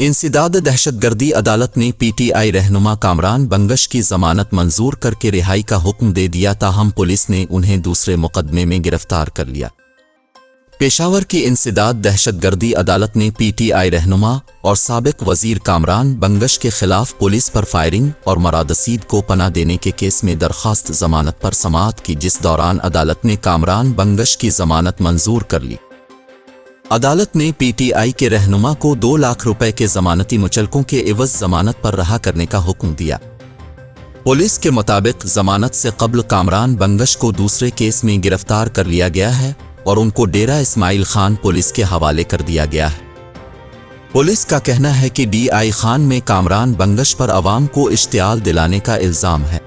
इंसदाद दहशतगर्दी अदालत ने पीटीआई रहनुमा कामरान बंगश की जमानत मंजूर करके रिहाई का हुक्म दे दिया, ताहम पुलिस ने उन्हें दूसरे मुकदमे में गिरफ्तार कर लिया। पेशावर की इंसदाद दहशतगर्दी अदालत ने पीटीआई रहनुमा और साबिक वजीर कामरान बंगश के खिलाफ पुलिस पर फायरिंग और मरादसीद को पनाह देने के केस में दरखास्त जमानत पर समाअत की, जिस दौरान अदालत ने कामरान बंगश की जमानत मंजूर कर ली। अदालत ने पीटीआई के रहनुमा को 2 लाख रुपए के जमानती मुचलकों के एवज जमानत पर रहा करने का हुक्म दिया। पुलिस के मुताबिक जमानत से कब्ल कामरान बंगश को दूसरे केस में गिरफ्तार कर लिया गया है और उनको डेरा इस्माइल खान पुलिस के हवाले कर दिया गया है। पुलिस का कहना है कि डीआई खान में कामरान बंगश पर अवाम को इश्तियाल दिलाने का इल्जाम है।